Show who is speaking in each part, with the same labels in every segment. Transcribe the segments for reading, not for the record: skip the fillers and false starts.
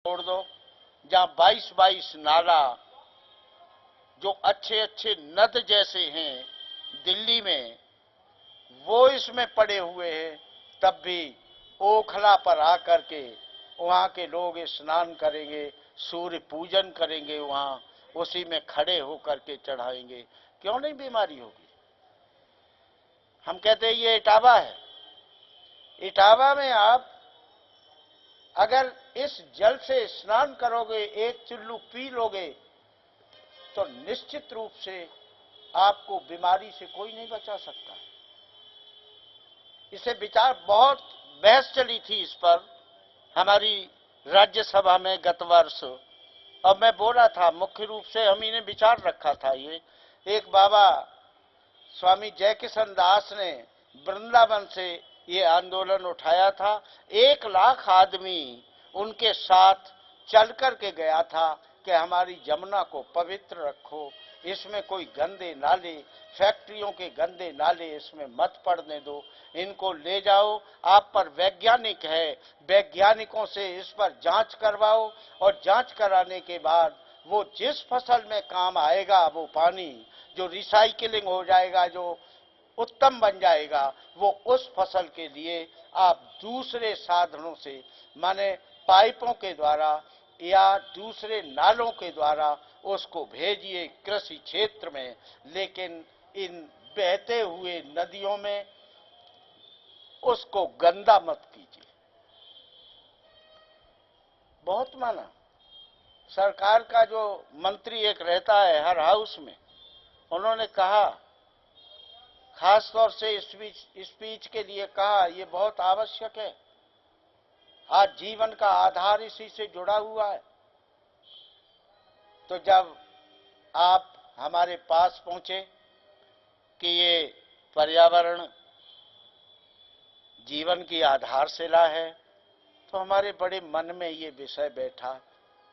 Speaker 1: छोड़ दो, जहां 22-22 नाला जो अच्छे अच्छे नद जैसे हैं दिल्ली में, वो इसमें पड़े हुए हैं, तब भी ओखला पर आकर के वहां के लोग स्नान करेंगे, सूर्य पूजन करेंगे, वहां उसी में खड़े होकर के चढ़ाएंगे। क्यों नहीं बीमारी होगी? हम कहते हैं ये इटावा है। इटावा में आप अगर इस जल से स्नान करोगे, एक चुल्लू पी लोगे, तो निश्चित रूप से आपको बीमारी से कोई नहीं बचा सकता। इसे विचार, बहुत बहस चली थी इस पर हमारी राज्यसभा में गत वर्ष, और मैं बोला था मुख्य रूप से हम इन्हें विचार रखा था। ये एक बाबा स्वामी जयकिशन दास ने वृंदावन से ये आंदोलन उठाया था। 1 लाख आदमी उनके साथ चल करके गया था कि हमारी जमुना को पवित्र रखो, इसमें कोई गंदे नाले, फैक्ट्रियों के गंदे नाले इसमें मत पड़ने दो, इनको ले जाओ, आप पर वैज्ञानिक है, वैज्ञानिकों से इस पर जांच करवाओ, और जांच कराने के बाद वो जिस फसल में काम आएगा, वो पानी जो रिसाइकिलिंग हो जाएगा, जो उत्तम बन जाएगा, वो उस फसल के लिए आप दूसरे साधनों से, माने पाइपों के द्वारा या दूसरे नालों के द्वारा उसको भेजिए कृषि क्षेत्र में, लेकिन इन बहते हुए नदियों में उसको गंदा मत कीजिए। बहुत माना। सरकार का जो मंत्री एक रहता है हर हाउस में, उन्होंने कहा, खास तौर से स्पीच के लिए कहा, ये बहुत आवश्यक है, आज जीवन का आधार इसी से जुड़ा हुआ है। तो जब आप हमारे पास पहुंचे कि ये पर्यावरण जीवन की आधारशिला है, तो हमारे बड़े मन में ये विषय बैठा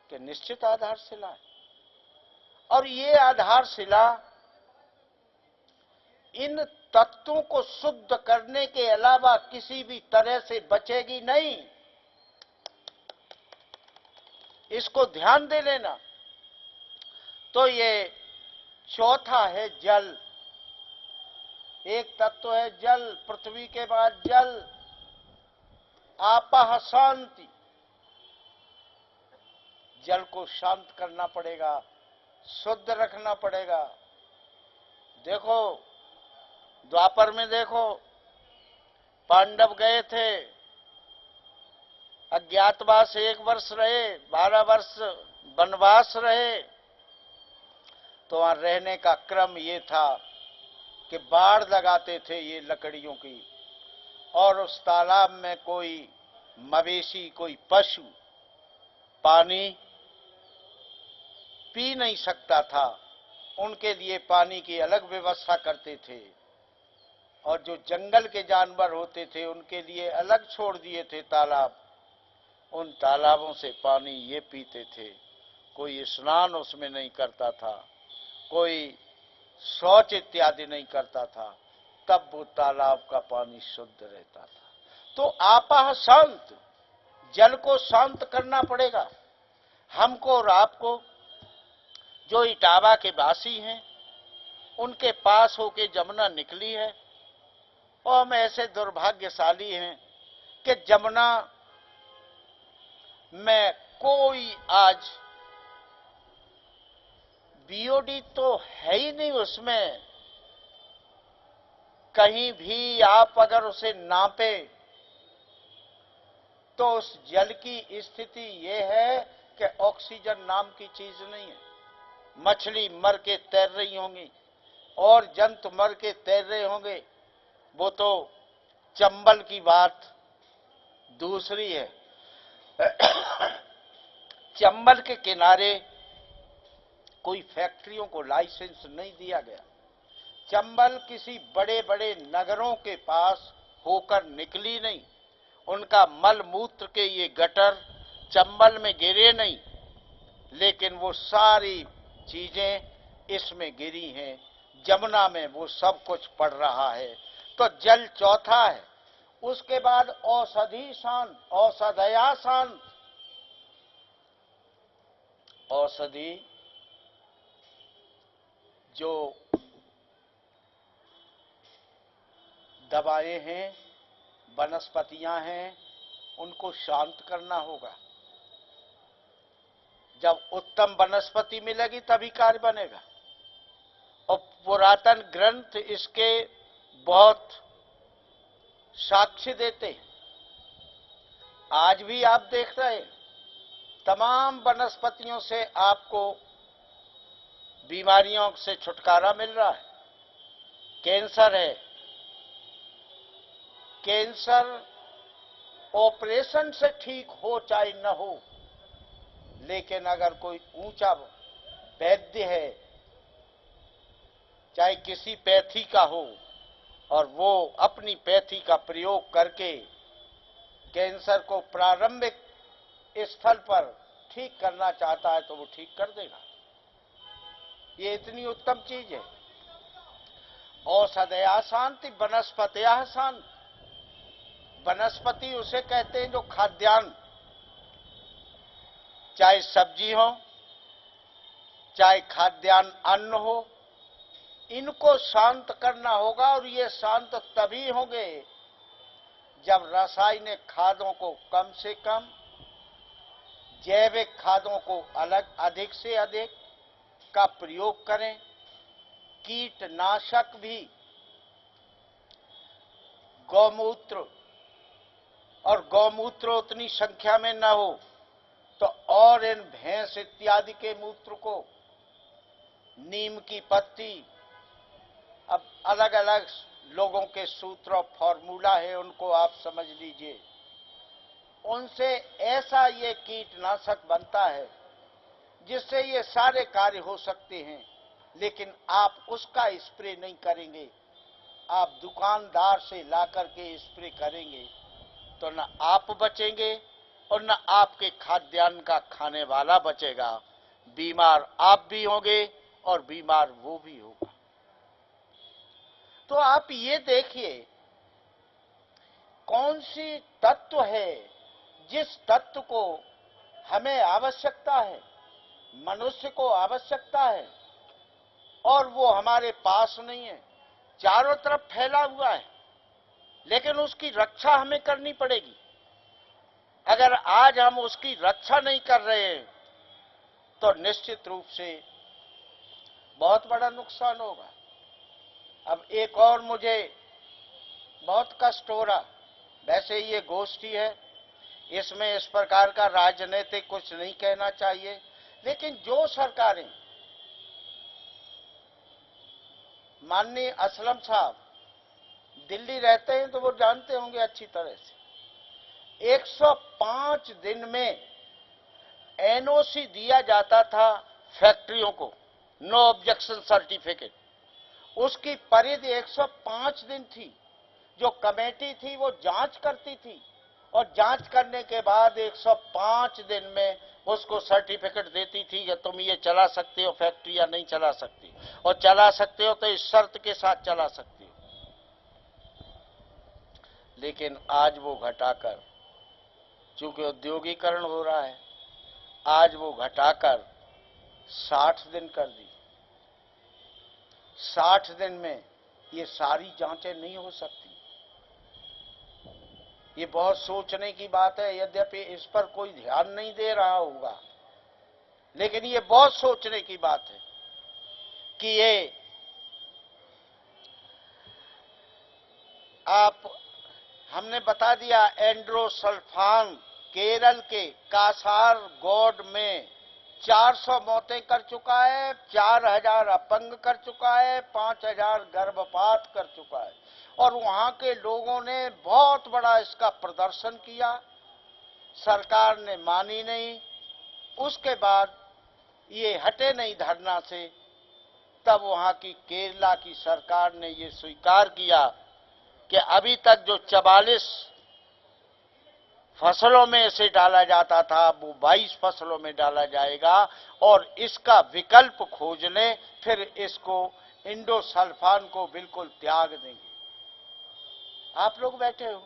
Speaker 1: कि निश्चित आधारशिला है, और ये आधारशिला इन तत्वों को शुद्ध करने के अलावा किसी भी तरह से बचेगी नहीं। इसको ध्यान दे लेना। तो ये चौथा है जल। एक तत्व है जल, पृथ्वी के बाद जल। आपः शांति, जल को शांत करना पड़ेगा, शुद्ध रखना पड़ेगा। देखो द्वापर में, देखो पांडव गए थे, अज्ञातवास 1 वर्ष रहे, 12 वर्ष वनवास रहे, तो वहां रहने का क्रम ये था कि बाड़ लगाते थे ये लकड़ियों की, और उस तालाब में कोई मवेशी, कोई पशु पानी पी नहीं सकता था, उनके लिए पानी की अलग व्यवस्था करते थे, और जो जंगल के जानवर होते थे उनके लिए अलग छोड़ दिए थे तालाब। उन तालाबों से पानी ये पीते थे, कोई स्नान उसमें नहीं करता था, कोई शौच इत्यादि नहीं करता था, तब वो तालाब का पानी शुद्ध रहता था। तो आपः शांत, जल को शांत करना पड़ेगा हमको और आपको। जो इटावा के वासी हैं, उनके पास होके जमुना निकली है, और हम ऐसे दुर्भाग्यशाली हैं कि जमुना में कोई आज बीओडी तो है ही नहीं उसमें। कहीं भी आप अगर उसे नापे तो उस जल की स्थिति ये है कि ऑक्सीजन नाम की चीज नहीं है। मछली मर के तैर रही होंगी और जंतु मर के तैर रहे होंगे, वो तो चंबल की बात दूसरी है। चंबल के किनारे कोई फैक्ट्रियों को लाइसेंस नहीं दिया गया। चंबल किसी बड़े बड़े नगरों के पास होकर निकली नहीं, उनका मल मूत्र के ये गटर चंबल में गिरे नहीं, लेकिन वो सारी चीजें इसमें गिरी हैं, जमुना में वो सब कुछ पड़ रहा है। तो जल चौथा है। उसके बाद औषधि शांत, औषधया शांत, औषधि जो दवाएं हैं, वनस्पतियां हैं, उनको शांत करना होगा। जब उत्तम वनस्पति मिलेगी तभी कार्य बनेगा। और पुरातन ग्रंथ इसके बहुत साक्ष्य देते हैं। आज भी आप देख रहे हैं, तमाम वनस्पतियों से आपको बीमारियों से छुटकारा मिल रहा है। कैंसर है, कैंसर ऑपरेशन से ठीक हो चाहे न हो, लेकिन अगर कोई ऊंचा वैद्य है, चाहे किसी पैथी का हो, और वो अपनी पैथी का प्रयोग करके कैंसर को प्रारंभिक स्थल पर ठीक करना चाहता है तो वो ठीक कर देगा। ये इतनी उत्तम चीज है। औषधया शांति वनस्पतया शांति। वनस्पति उसे कहते हैं जो खाद्यान्न, चाहे सब्जी हो, चाहे खाद्यान्न अन्न हो, इनको शांत करना होगा। और ये शांत तभी होंगे जब रासायनिक खादों को कम से कम, जैविक खादों को अधिक से अधिक का प्रयोग करें। कीटनाशक भी गौमूत्र, और गौमूत्र उतनी संख्या में न हो तो और इन भैंस इत्यादि के मूत्र को, नीम की पत्ती, अब अलग अलग लोगों के सूत्र और फॉर्मूला है, उनको आप समझ लीजिए। उनसे ऐसा ये कीटनाशक बनता है जिससे ये सारे कार्य हो सकते हैं। लेकिन आप उसका स्प्रे नहीं करेंगे, आप दुकानदार से लाकर के स्प्रे करेंगे तो न आप बचेंगे और न आपके खाद्यान्न का खाने वाला बचेगा। बीमार आप भी होंगे और बीमार वो भी होगा। तो आप ये देखिए, कौन सी तत्व है जिस तत्व को हमें आवश्यकता है, मनुष्य को आवश्यकता है, और वो हमारे पास नहीं है, चारों तरफ फैला हुआ है, लेकिन उसकी रक्षा हमें करनी पड़ेगी। अगर आज हम उसकी रक्षा नहीं कर रहे हैं तो निश्चित रूप से बहुत बड़ा नुकसान होगा। अब एक और मुझे बहुत कष्ट हो रहा, वैसे ये गोष्ठी है, इसमें इस प्रकार का राजनीतिक कुछ नहीं कहना चाहिए, लेकिन जो सरकारें, माननीय असलम साहब दिल्ली रहते हैं तो वो जानते होंगे अच्छी तरह से, 105 दिन में एनओसी दिया जाता था फैक्ट्रियों को, नो ऑब्जेक्शन सर्टिफिकेट। उसकी परिधि 105 दिन थी। जो कमेटी थी वो जांच करती थी, और जांच करने के बाद 105 दिन में उसको सर्टिफिकेट देती थी कि तुम ये चला सकते हो फैक्ट्री या नहीं चला सकती, और चला सकते हो तो इस शर्त के साथ चला सकते हो। लेकिन आज वो घटाकर, चूंकि औद्योगिकरण हो रहा है, आज वो घटाकर 60 दिन कर दी। 60 दिन में ये सारी जांचें नहीं हो सकती। ये बहुत सोचने की बात है, यद्यपि इस पर कोई ध्यान नहीं दे रहा होगा, लेकिन ये बहुत सोचने की बात है कि ये हमने बता दिया, एंड्रोसल्फान केरल के कासारगोड में 400 मौतें कर चुका है, 4000 अपंग कर चुका है, 5000 गर्भपात कर चुका है, और वहां के लोगों ने बहुत बड़ा इसका प्रदर्शन किया। सरकार ने मानी नहीं। उसके बाद ये हटे नहीं धरना से, तब वहां की केरला की सरकार ने ये स्वीकार किया कि अभी तक जो 44 फसलों में इसे डाला जाता था वो 22 फसलों में डाला जाएगा, और इसका विकल्प खोजने, फिर इसको इंडोसल्फान को बिल्कुल त्याग देंगे। आप लोग बैठे हो,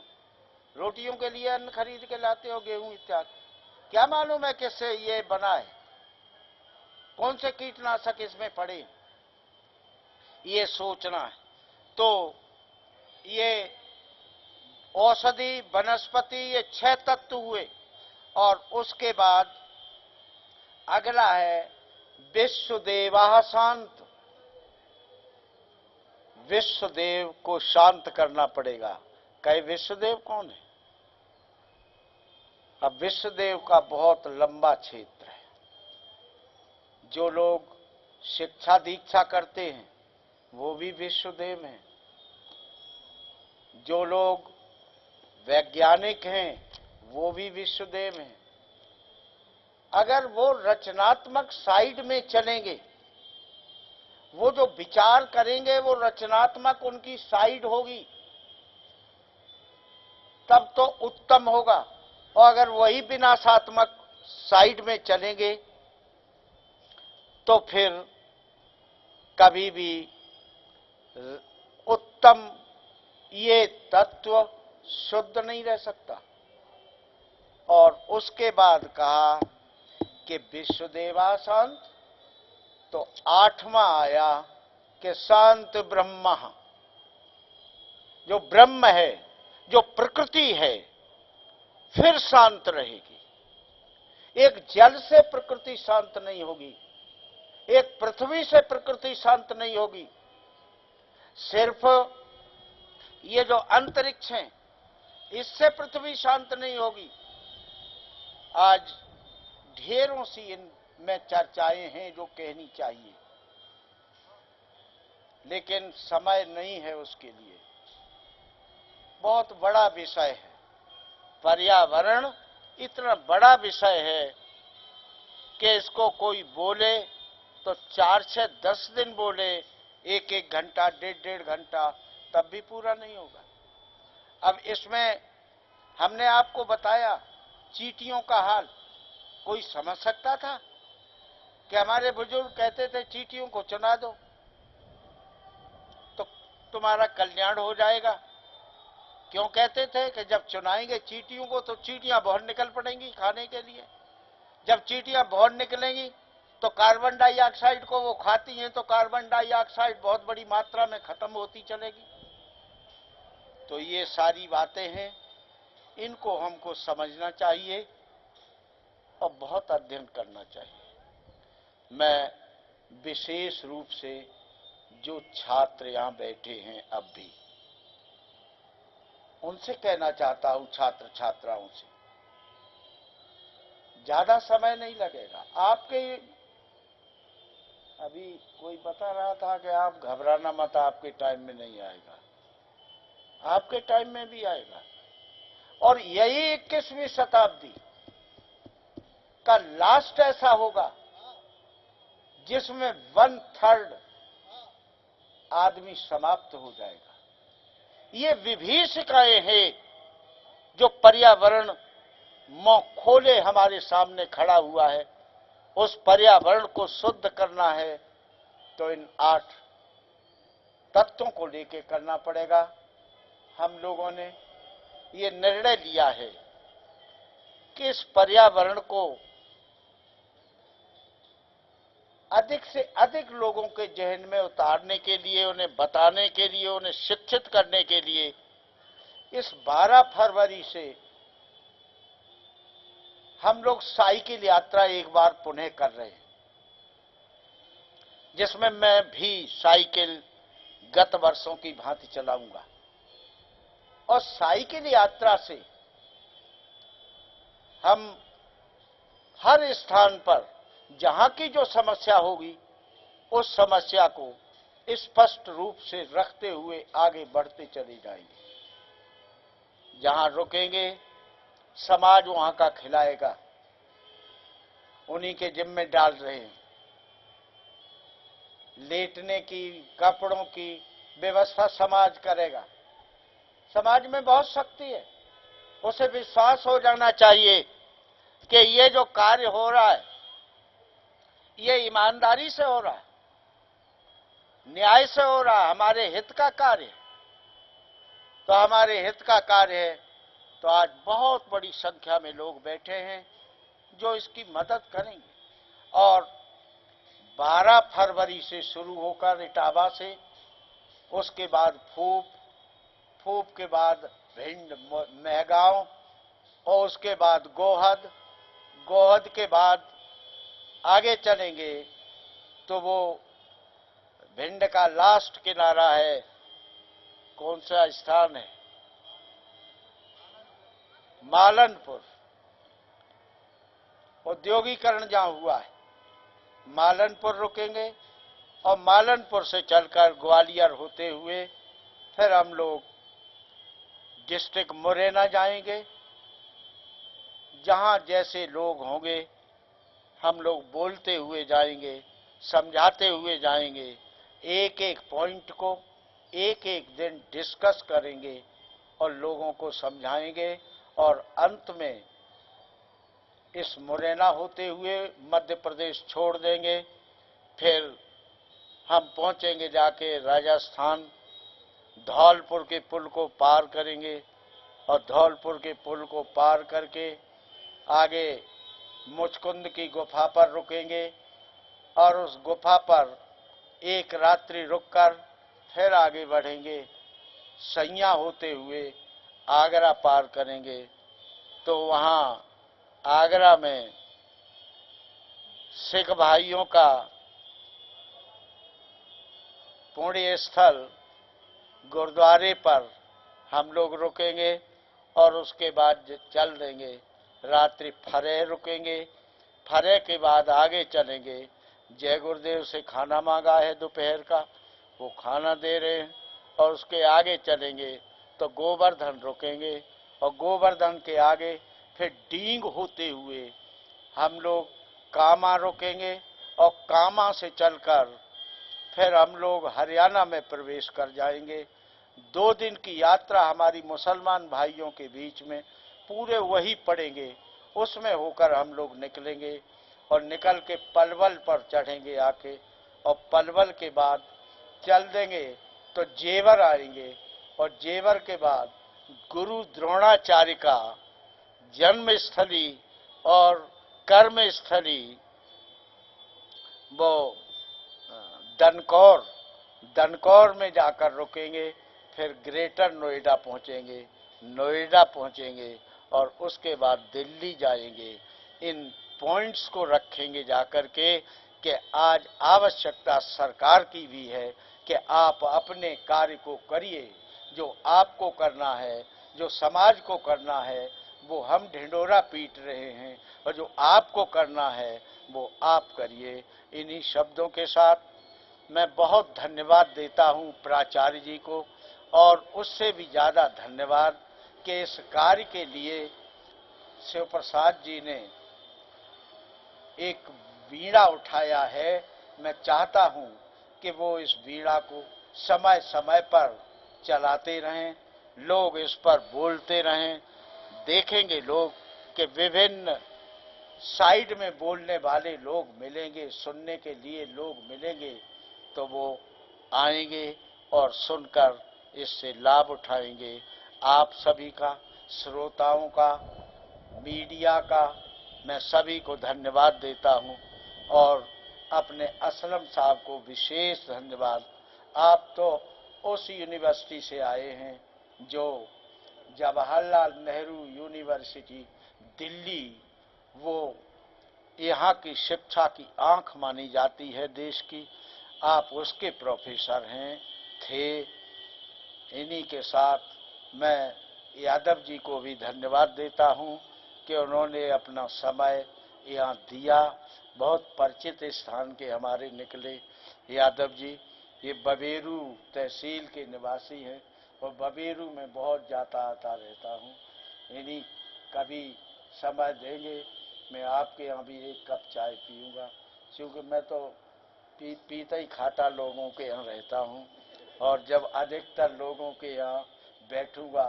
Speaker 1: रोटियों के लिए अन्न खरीद के लाते हो, गेहूं इत्यादि, क्या मालूम है किससे ये बना है। कौन से कीटनाशक इसमें पड़े, ये सोचना है। तो ये औषधि वनस्पति, ये 6 तत्व हुए। और उसके बाद अगला है विश्वदेवा शांत। विश्वदेव को शांत करना पड़ेगा। कहे विश्वदेव कौन है? अब विश्वदेव का बहुत लंबा क्षेत्र है। जो लोग शिक्षा दीक्षा करते हैं वो भी विश्वदेव हैं। जो लोग वैज्ञानिक हैं वो भी विश्वदेव हैं। अगर वो रचनात्मक साइड में चलेंगे, वो जो विचार करेंगे वो रचनात्मक उनकी साइड होगी, तब तो उत्तम होगा। और अगर वही विनाशात्मक साइड में चलेंगे तो फिर कभी भी उत्तम ये तत्व शुद्ध नहीं रह सकता। और उसके बाद कहा कि विश्वदेवा शांत। तो 8वां आया कि शांत ब्रह्म। जो ब्रह्म है, जो प्रकृति है, फिर शांत रहेगी। एक जल से प्रकृति शांत नहीं होगी, एक पृथ्वी से प्रकृति शांत नहीं होगी। सिर्फ ये जो अंतरिक्ष है इससे पृथ्वी शांत नहीं होगी। आज ढेरों सी इनमें चर्चाएं हैं जो कहनी चाहिए, लेकिन समय नहीं है उसके लिए। बहुत बड़ा विषय है पर्यावरण, इतना बड़ा विषय है कि इसको कोई बोले तो 4 से 10 दिन बोले, 1-1 घंटा, 1.5 घंटा, तब भी पूरा नहीं होगा। अब इसमें हमने आपको बताया चींटियों का हाल। कोई समझ सकता था कि हमारे बुजुर्ग कहते थे चींटियों को चुना दो तो तुम्हारा कल्याण हो जाएगा। क्यों कहते थे कि जब चुनाएंगे चींटियों को तो चींटियां बाहर निकल पड़ेंगी खाने के लिए। जब चींटियां बाहर निकलेंगी तो कार्बन डाइऑक्साइड को वो खाती हैं, तो कार्बन डाइऑक्साइड बहुत बड़ी मात्रा में खत्म होती चलेगी। तो ये सारी बातें हैं, इनको हमको समझना चाहिए और बहुत अध्ययन करना चाहिए। मैं विशेष रूप से जो छात्र यहां बैठे हैं अब भी, उनसे कहना चाहता हूं, छात्र छात्राओं से, ज्यादा समय नहीं लगेगा आपके। अभी कोई बता रहा था कि आप घबराना मत, आपके टाइम में नहीं आएगा, आपके टाइम में भी आएगा। और यही 21वीं शताब्दी का लास्ट ऐसा होगा जिसमें 1/3 आदमी समाप्त हो जाएगा। ये विभीषिकाएं हैं जो पर्यावरण मुंह खोले हमारे सामने खड़ा हुआ है। उस पर्यावरण को शुद्ध करना है तो इन 8 तत्वों को लेके करना पड़ेगा। हम लोगों ने ये निर्णय लिया है कि इस पर्यावरण को अधिक से अधिक लोगों के जहन में उतारने के लिए, उन्हें बताने के लिए, उन्हें शिक्षित करने के लिए इस 12 फरवरी से हम लोग साइकिल यात्रा एक बार पुनः कर रहे हैं, जिसमें मैं भी साइकिल गत वर्षों की भांति चलाऊंगा। और साइकिल यात्रा से हम हर स्थान पर जहां की जो समस्या होगी उस समस्या को स्पष्ट रूप से रखते हुए आगे बढ़ते चले जाएंगे। जहां रुकेंगे समाज वहां का खिलाएगा, उन्हीं के जिम्मे डाल रहे हैं। लेटने की, कपड़ों की व्यवस्था समाज करेगा। समाज में बहुत शक्ति है, उसे विश्वास हो जाना चाहिए कि ये जो कार्य हो रहा है ये ईमानदारी से हो रहा है, न्याय से हो रहा है, हमारे हित का कार्य है। तो हमारे हित का कार्य है तो आज बहुत बड़ी संख्या में लोग बैठे हैं जो इसकी मदद करेंगे। और 12 फरवरी से शुरू होकर इटावा से, उसके बाद फूप, फूप के बाद भिंड मेहगांव, और उसके बाद गोहद, गोहद के बाद आगे चलेंगे तो वो भिंड का लास्ट किनारा है, कौन सा स्थान है, मालनपुर। औद्योगिकरण जहां हुआ है मालनपुर रुकेंगे, और मालनपुर से चलकर ग्वालियर होते हुए फिर हम लोग डिस्ट्रिक्ट मुरैना जाएंगे। जहां जैसे लोग होंगे हम लोग बोलते हुए जाएंगे, समझाते हुए जाएंगे, एक एक पॉइंट को एक एक दिन डिस्कस करेंगे और लोगों को समझाएंगे, और अंत में इस मुरैना होते हुए मध्य प्रदेश छोड़ देंगे। फिर हम पहुंचेंगे जाके राजस्थान, धौलपुर के पुल को पार करेंगे, और धौलपुर के पुल को पार करके आगे मुचकुंद की गुफा पर रुकेंगे, और उस गुफा पर एक रात्रि रुककर फिर आगे बढ़ेंगे। सैया होते हुए आगरा पार करेंगे, तो वहां आगरा में सिख भाइयों का पुण्य स्थल गुरुद्वारे पर हम लोग रुकेंगे, और उसके बाद चल देंगे। रात्रि फरेह रुकेंगे, फरेह के बाद आगे चलेंगे। जय गुरुदेव से खाना मांगा है दोपहर का, वो खाना दे रहे हैं, और उसके आगे चलेंगे तो गोवर्धन रुकेंगे, और गोवर्धन के आगे फिर डींग होते हुए हम लोग कामा रुकेंगे, और कामा से चलकर फिर हम लोग हरियाणा में प्रवेश कर जाएंगे। 2 दिन की यात्रा हमारी मुसलमान भाइयों के बीच में पूरे वही पड़ेंगे, उसमें होकर हम लोग निकलेंगे, और निकल के पलवल पर चढ़ेंगे आके, और पलवल के बाद चल देंगे तो जेवर आएंगे, और जेवर के बाद गुरु द्रोणाचार्य का जन्म स्थली और कर्म स्थली वो दनकौर, दनकौर में जाकर रुकेंगे। फिर ग्रेटर नोएडा पहुंचेंगे, नोएडा पहुंचेंगे, और उसके बाद दिल्ली जाएंगे। इन पॉइंट्स को रखेंगे जाकर के कि आज आवश्यकता सरकार की भी है कि आप अपने कार्य को करिए, जो आपको करना है, जो समाज को करना है वो हम ढिंडोरा पीट रहे हैं, और जो आपको करना है वो आप करिए। इन्हीं शब्दों के साथ मैं बहुत धन्यवाद देता हूं प्राचार्य जी को, और उससे भी ज्यादा धन्यवाद कि इस कार्य के लिए शिव प्रसाद जी ने एक वीणा उठाया है। मैं चाहता हूं कि वो इस वीणा को समय समय पर चलाते रहें, लोग इस पर बोलते रहें। देखेंगे लोग कि विभिन्न साइड में बोलने वाले लोग मिलेंगे, सुनने के लिए लोग मिलेंगे, तो वो आएंगे और सुनकर इससे लाभ उठाएंगे। आप सभी का, श्रोताओं का, मीडिया का मैं सभी को धन्यवाद देता हूं, और अपने असलम साहब को विशेष धन्यवाद। आप तो उस यूनिवर्सिटी से आए हैं जो जवाहरलाल नेहरू यूनिवर्सिटी दिल्ली, वो यहाँ की शिक्षा की आंख मानी जाती है देश की। आप उसके प्रोफेसर हैं, थे। इन्हीं के साथ मैं यादव जी को भी धन्यवाद देता हूं कि उन्होंने अपना समय यहाँ दिया। बहुत परिचित स्थान के हमारे निकले यादव जी। ये बबेरू तहसील के निवासी हैं, और बबेरू में बहुत जाता आता रहता हूँ। इन्हीं कभी समय देंगे मैं आपके यहाँ भी एक कप चाय पीऊँगा, क्योंकि मैं तो पीता ही खाता लोगों के यहाँ रहता हूँ, और जब अधिकतर लोगों के यहाँ बैठूँगा,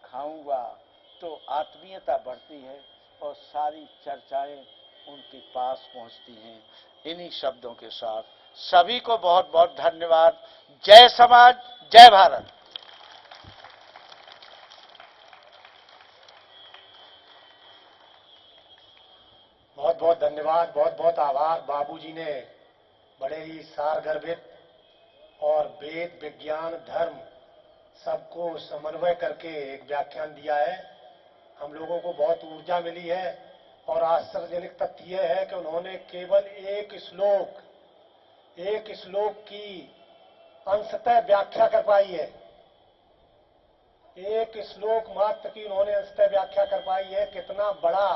Speaker 1: खाऊँगा, तो आत्मीयता बढ़ती है और सारी चर्चाएं उनके पास पहुँचती हैं। इन्हीं शब्दों के साथ सभी को बहुत बहुत धन्यवाद। जय समाज, जय भारत।
Speaker 2: बहुत बहुत धन्यवाद, बहुत बहुत आभार। बाबूजी ने बड़े ही सारगर्भित और वेद, विज्ञान, धर्म सबको समन्वय करके एक व्याख्यान दिया है। हम लोगों को बहुत ऊर्जा मिली है और आश्चर्यजनक तथ्य यह है कि उन्होंने केवल एक श्लोक की अंशतः व्याख्या कर पाई है। एक श्लोक मात्र की उन्होंने अंशतः व्याख्या कर पाई है। कितना बड़ा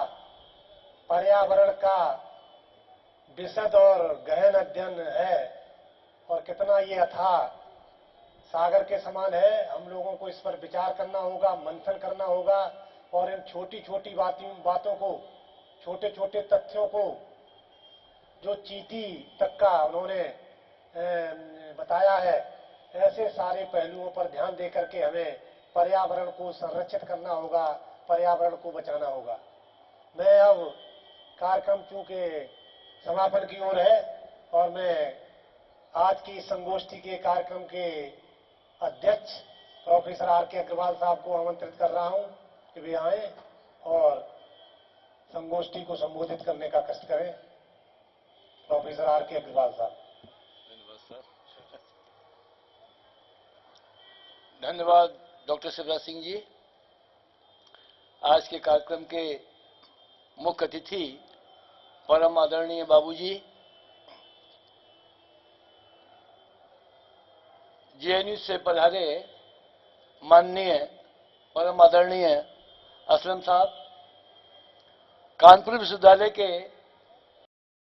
Speaker 2: पर्यावरण का विशद और गहन अध्ययन है और कितना ये अथाह सागर के समान है। हम लोगों को इस पर विचार करना होगा, मंथन करना होगा और इन छोटी छोटी बातों को, छोटे छोटे तथ्यों को, जो चींटी तक का उन्होंने बताया है, ऐसे सारे पहलुओं पर ध्यान दे करके हमें पर्यावरण को संरक्षित करना होगा, पर्यावरण को बचाना होगा। मैं अब कार्यक्रम चूंकि समापन की ओर है और मैं आज की संगोष्ठी के कार्यक्रम के अध्यक्ष प्रोफेसर आर के अग्रवाल साहब को आमंत्रित कर रहा हूं कि वे आए और संगोष्ठी को संबोधित करने का कष्ट करें। प्रोफेसर आर के अग्रवाल साहब।
Speaker 3: धन्यवाद डॉक्टर शिवराज सिंह जी। आज के कार्यक्रम के मुख्य अतिथि परम आदरणीय बाबूजी, जेएनयू से पधारे माननीय परम आदरणीय असलम साहब, कानपुर विश्वविद्यालय के